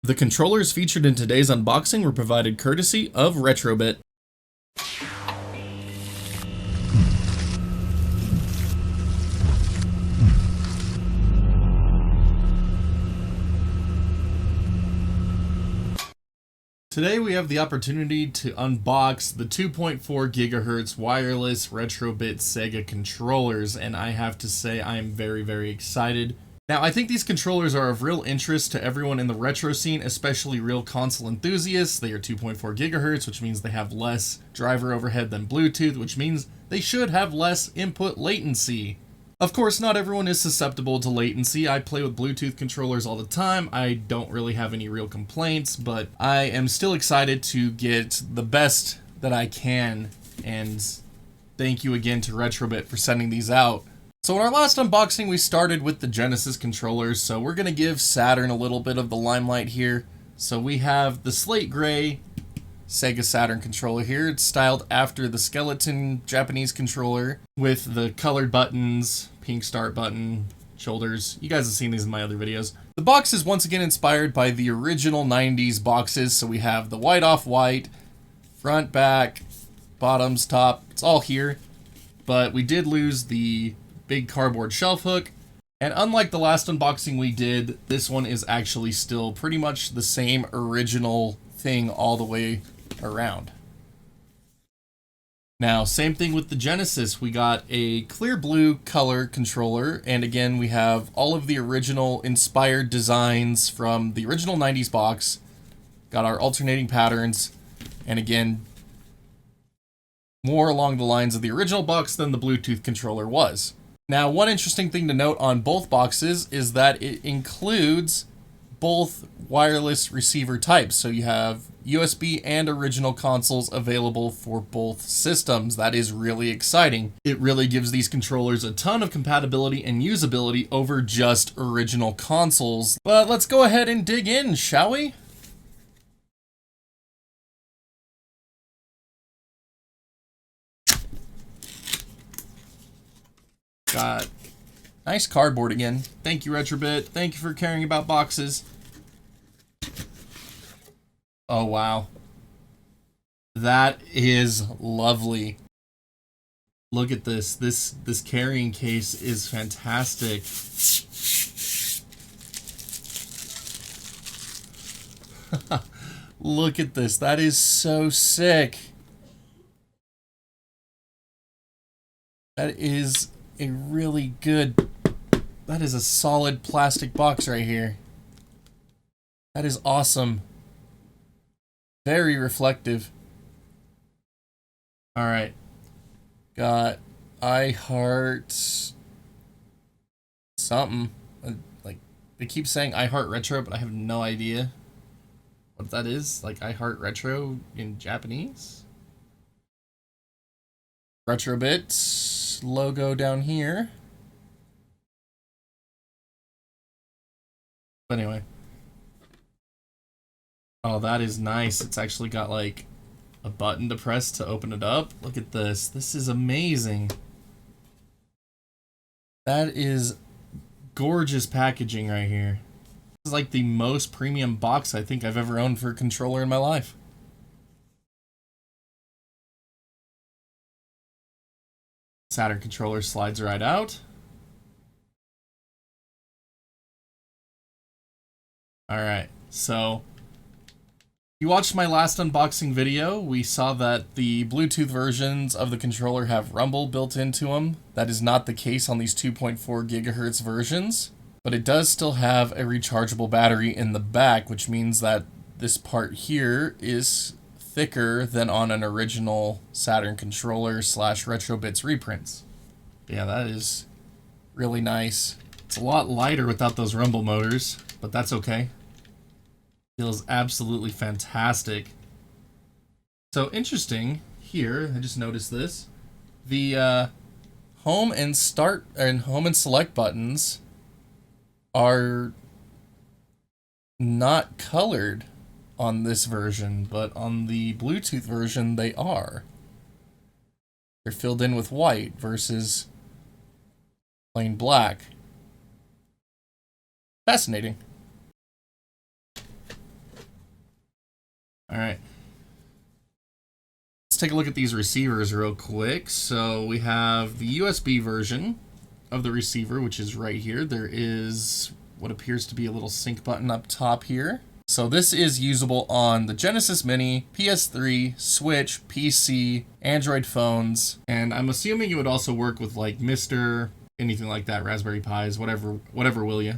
The controllers featured in today's unboxing were provided courtesy of Retrobit. Today we have the opportunity to unbox the 2.4 GHz wireless Retrobit Sega controllers, and I have to say I am very excited. Now, I think these controllers are of real interest to everyone in the retro scene, especially real console enthusiasts. They are 2.4 GHz, which means they have less driver overhead than Bluetooth, which means they should have less input latency. Of course, not everyone is susceptible to latency. I play with Bluetooth controllers all the time. I don't really have any real complaints, but I am still excited to get the best that I can, and thank you again to Retrobit for sending these out. So in our last unboxing, we started with the Genesis controllers, so we're going to give Saturn a little bit of the limelight here. So we have the slate gray Sega Saturn controller here. It's styled after the skeleton Japanese controller with the colored buttons, pink start button, shoulders. You guys have seen these in my other videos. The box is once again inspired by the original 90s boxes, so we have the white off white, front, back, bottoms, top, it's all here. But we did lose the big cardboard shelf hook, and unlike the last unboxing we did, this one is actually still pretty much the same original thing all the way around. Now, same thing with the Genesis. We got a clear blue color controller, and again we have all of the original inspired designs from the original 90s box. Got our alternating patterns, and again more along the lines of the original box than the Bluetooth controller was. Now, one interesting thing to note on both boxes is that it includes both wireless receiver types. So you have USB and original consoles available for both systems. That is really exciting. It really gives these controllers a ton of compatibility and usability over just original consoles. But let's go ahead and dig in, shall we? Got nice cardboard again. Thank you, Retrobit. Thank you for caring about boxes. Oh, wow. That is lovely. Look at this. This carrying case is fantastic. Look at this. That is so sick. That is a really good, that is a solid plastic box right here. That is awesome. Very reflective. All right. Got I Heart something. Like, they keep saying I Heart Retro, but I have no idea what that is. Like I Heart Retro in Japanese. Retrobit logo down here. But anyway. Oh, that is nice. It's actually got like a button to press to open it up. Look at this. This is amazing. That is gorgeous packaging right here. This is like the most premium box I think I've ever owned for a controller in my life. Saturn controller slides right out. Alright, so if you watched my last unboxing video, we saw that the Bluetooth versions of the controller have rumble built into them. That is not the case on these 2.4 GHz versions, but it does still have a rechargeable battery in the back, which means that this part here is thicker than on an original Saturn controller / Retrobit's reprints. Yeah, that is really nice. It's a lot lighter without those rumble motors, but that's okay. Feels absolutely fantastic. So interesting here, I just noticed this. The home and start and home and select buttons are not colored on this version, but on the Bluetooth version they are. They're filled in with white versus plain black. Fascinating. All right. Let's take a look at these receivers real quick. So we have the USB version of the receiver, which is right here. There is what appears to be a little sync button up top here. So this is usable on the Genesis Mini, PS3, Switch, PC, Android phones, and I'm assuming it would also work with like Mister, anything like that, Raspberry Pis, whatever will ya.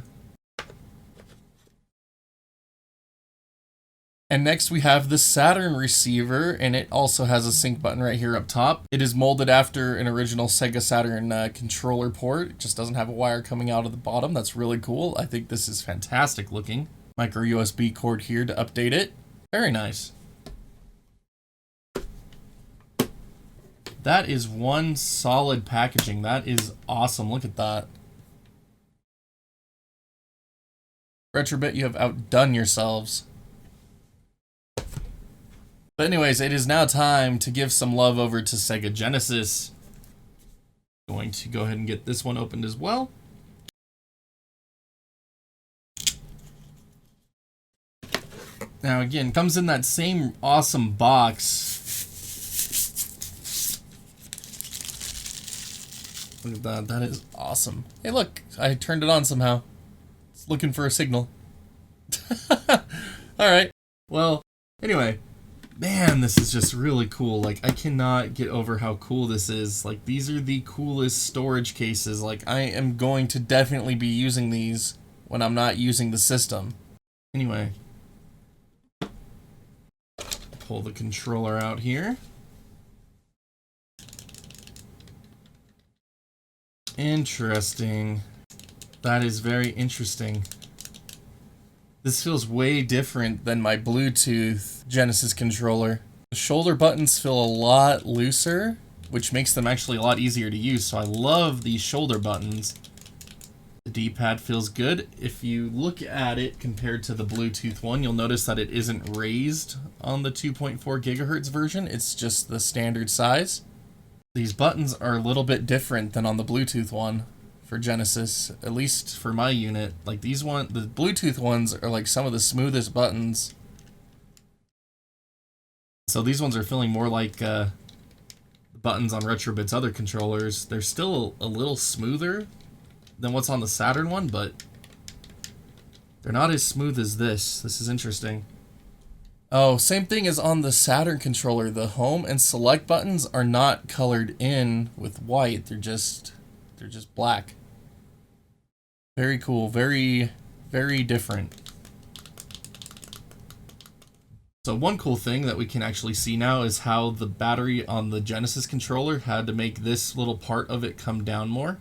And next we have the Saturn receiver, and it also has a sync button right here up top. It is molded after an original Sega Saturn controller port. It just doesn't have a wire coming out of the bottom. That's really cool. I think this is fantastic looking. Micro USB cord here to update it. Very nice. That is one solid packaging. That is awesome. Look at that. Retrobit, you have outdone yourselves. But anyways, it is now time to give some love over to Sega Genesis. Going to go ahead and get this one opened as well. Now again, comes in that same awesome box. Look at that, that is awesome. Hey look, I turned it on somehow. It's looking for a signal. Alright, well, anyway. Man, this is just really cool. Like, I cannot get over how cool this is. Like, these are the coolest storage cases. Like, I am going to definitely be using these when I'm not using the system. Anyway. Pull the controller out here. Interesting. That is very interesting. This feels way different than my Bluetooth Genesis controller. The shoulder buttons feel a lot looser, which makes them actually a lot easier to use, so I love these shoulder buttons. The D-pad feels good. If you look at it compared to the Bluetooth one, you'll notice that it isn't raised on the 2.4 GHz version, it's just the standard size. These buttons are a little bit different than on the Bluetooth one. For Genesis, at least for my unit. Like the Bluetooth ones are like some of the smoothest buttons. So these ones are feeling more like the buttons on Retrobit's other controllers. They're still a little smoother than what's on the Saturn one, but they're not as smooth as this. This is interesting. Oh, same thing as on the Saturn controller. The home and select buttons are not colored in with white. They're just black. Very cool, very, very different. So one cool thing that we can actually see now is how the battery on the Genesis controller had to make this little part of it come down more.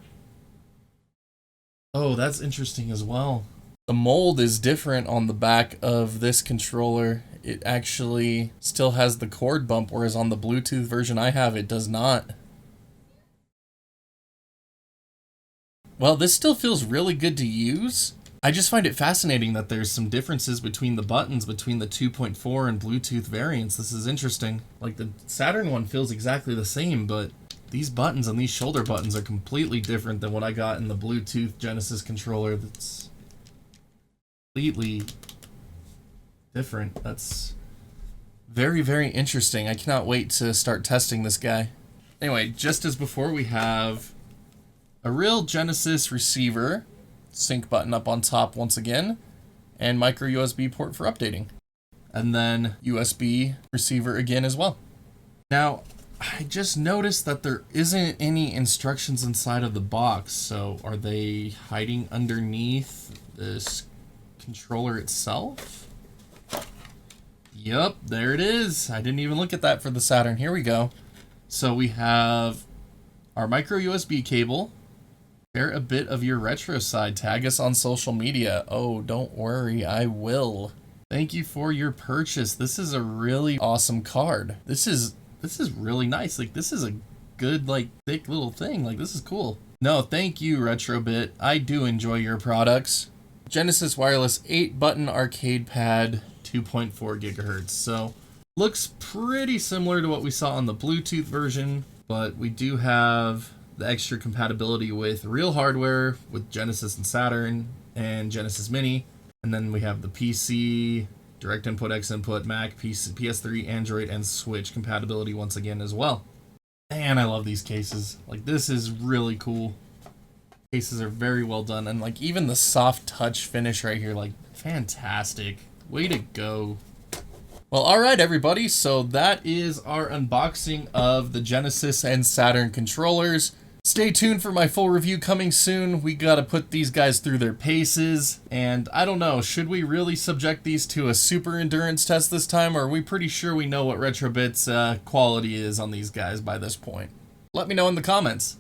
Oh, that's interesting as well. The mold is different on the back of this controller. It actually still has the cord bump, whereas on the Bluetooth version I have, it does not. Well, this still feels really good to use. I just find it fascinating that there's some differences between the buttons between the 2.4 and Bluetooth variants. This is interesting. Like the Saturn one feels exactly the same, but these buttons and these shoulder buttons are completely different than what I got in the Bluetooth Genesis controller. That's completely different. That's very, very interesting. I cannot wait to start testing this guy. Anyway, just as before, we have a real Genesis receiver, sync button up on top once again, and micro USB port for updating. And then USB receiver again as well. Now, I just noticed that there isn't any instructions inside of the box, so are they hiding underneath this controller itself? Yup, there it is. I didn't even look at that for the Saturn. Here we go. So we have our micro USB cable. Share a bit of your retro side. Tag us on social media. Oh, don't worry, I will. Thank you for your purchase. This is a really awesome card. This is really nice. Like, this is a good, like, thick little thing. Like, this is cool. No, thank you, Retrobit. I do enjoy your products. Genesis Wireless 8-button arcade pad, 2.4 gigahertz. So, looks pretty similar to what we saw on the Bluetooth version, but we do have the extra compatibility with real hardware with Genesis and Saturn and Genesis Mini. And then we have the PC Direct input, X input, Mac, PC, PS3, Android, and Switch compatibility once again as well. Man, I love these cases. Like, this is really cool. Cases are very well done, and like even the soft touch finish right here, like fantastic. Way to go. Well, alright everybody, so that is our unboxing of the Genesis and Saturn controllers. Stay tuned for my full review coming soon. We gotta put these guys through their paces, and I don't know, should we really subject these to a super endurance test this time, or are we pretty sure we know what Retrobit's quality is on these guys by this point? Let me know in the comments.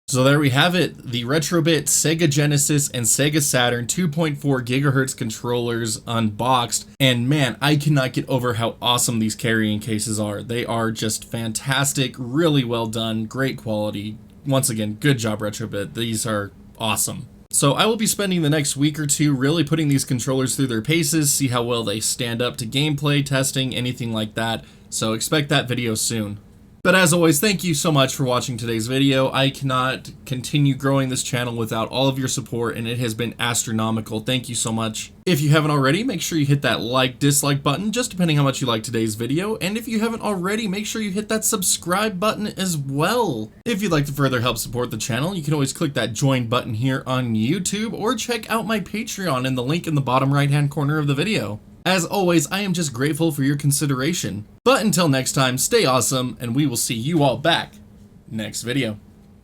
So there we have it, the Retrobit Sega Genesis and Sega Saturn 2.4 GHz controllers unboxed, and man, I cannot get over how awesome these carrying cases are. They are just fantastic, really well done, great quality. Once again, good job Retrobit, these are awesome. So I will be spending the next week or two really putting these controllers through their paces, see how well they stand up to gameplay, testing, anything like that, so expect that video soon. But as always, thank you so much for watching today's video. I cannot continue growing this channel without all of your support, and it has been astronomical. Thank you so much. If you haven't already, make sure you hit that like, dislike button, just depending how much you like today's video. And if you haven't already, make sure you hit that subscribe button as well. If you'd like to further help support the channel, you can always click that join button here on YouTube, or check out my Patreon in the link in the bottom right-hand corner of the video. As always, I am just grateful for your consideration. But until next time, stay awesome, and we will see you all back next video.